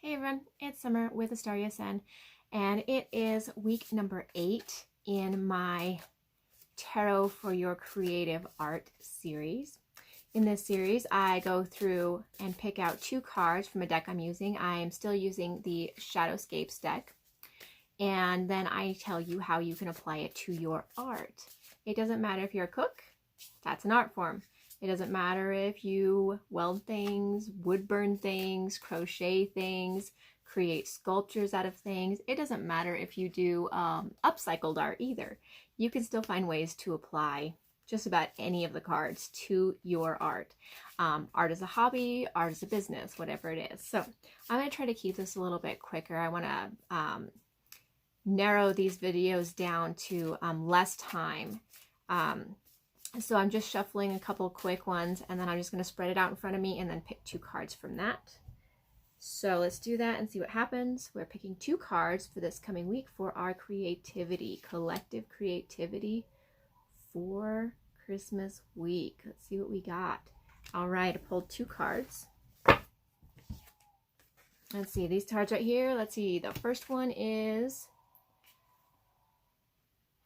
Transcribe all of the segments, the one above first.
Hey everyone, it's Summer with AstariaSen, and it is week number 8 in my Tarot for Your Creative Art series. In this series, I go through and pick out 2 cards from a deck I'm using. I am still using the Shadowscapes deck, and then I tell you how you can apply it to your art. It doesn't matter if you're a cook, that's an art form. It doesn't matter if you weld things, wood burn things, crochet things, create sculptures out of things. It doesn't matter if you do upcycled art either. You can still find ways to apply just about any of the cards to your art. Art is a hobby, art is a business, whatever it is. So I'm going to try to keep this a little bit quicker. I want to narrow these videos down to less time. So I'm just shuffling a couple quick ones, and then I'm just going to spread it out in front of me and then pick 2 cards from that. So let's do that and see what happens. We're picking 2 cards for this coming week for our creativity, collective creativity for Christmas week. Let's see what we got. All right, I pulled 2 cards. Let's see, these cards right here. Let's see, the first one is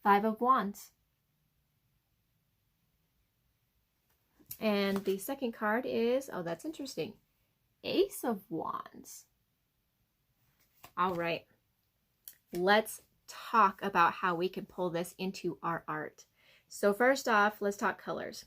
5 of Wands. And the second card is, oh, that's interesting, Ace of Wands. All right, let's talk about how we can pull this into our art. So first off, let's talk colors.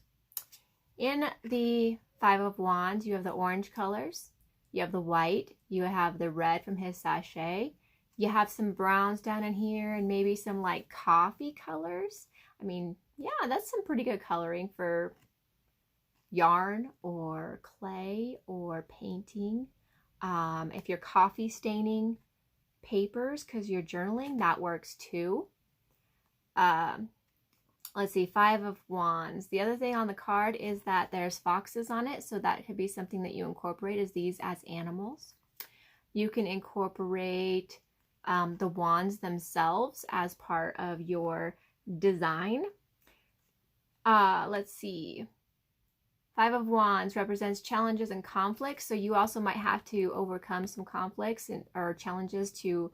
In the 5 of Wands, you have the orange colors, you have the white, you have the red from his sachet, you have some browns down in here, and maybe some like coffee colors. I mean, yeah, that's some pretty good coloring for yarn or clay or painting. If you're coffee staining papers because you're journaling, that works too. Let's see, 5 of Wands. The other thing on the card is that there's foxes on it, so that could be something that you incorporate as these as animals. You can incorporate the wands themselves as part of your design. Let's see. 5 of Wands represents challenges and conflicts, so you also might have to overcome some conflicts or challenges to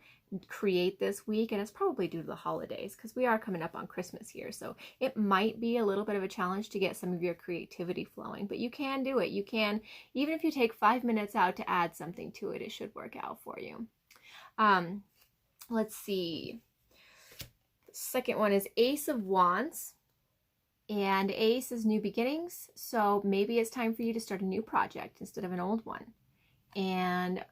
create this week, and it's probably due to the holidays because we are coming up on Christmas here, so it might be a little bit of a challenge to get some of your creativity flowing, but you can do it. You can, even if you take 5 minutes out to add something to it, it should work out for you. Let's see. The second one is Ace of Wands. And Ace is new beginnings, so maybe it's time for you to start a new project instead of an old one. And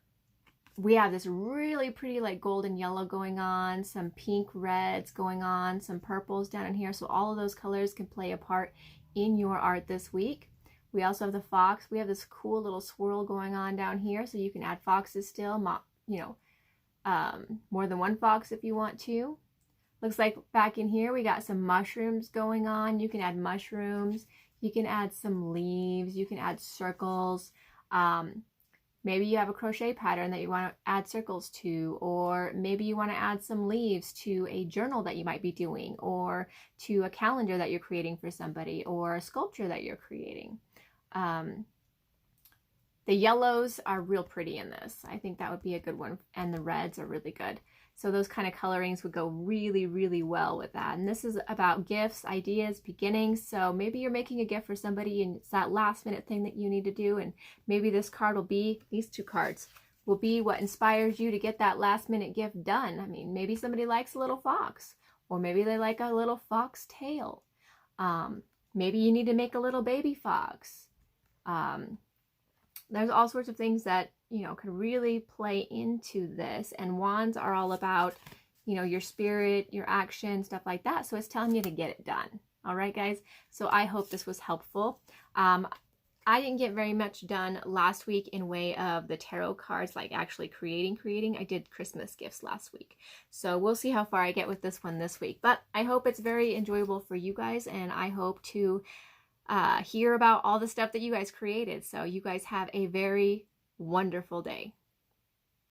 we have this really pretty like golden yellow going on, some pink reds going on, some purples down in here. So all of those colors can play a part in your art this week. We also have the fox. We have this cool little swirl going on down here, so you can add foxes still, more than one fox if you want to. Looks like back in here we got some mushrooms going on. You can add mushrooms, you can add some leaves, you can add circles. Maybe you have a crochet pattern that you want to add circles to, or maybe you want to add some leaves to a journal that you might be doing, or to a calendar that you're creating for somebody, or a sculpture that you're creating. The yellows are real pretty in this. I think that would be a good one, and the reds are really good. So those kind of colorings would go really, really well with that. And this is about gifts, ideas, beginnings. So maybe you're making a gift for somebody and it's that last minute thing that you need to do. And maybe this card will be, these 2 cards will be what inspires you to get that last minute gift done. I mean, maybe somebody likes a little fox, or maybe they like a little fox tail. Maybe you need to make a little baby fox. There's all sorts of things that, can really play into this. And wands are all about, your spirit, your action, stuff like that. So it's telling you to get it done. All right, guys. So I hope this was helpful. I didn't get very much done last week in way of the tarot cards, like actually creating. I did Christmas gifts last week. So we'll see how far I get with this one this week. But I hope it's very enjoyable for you guys. And I hope to hear about all the stuff that you guys created. So you guys have a very wonderful day.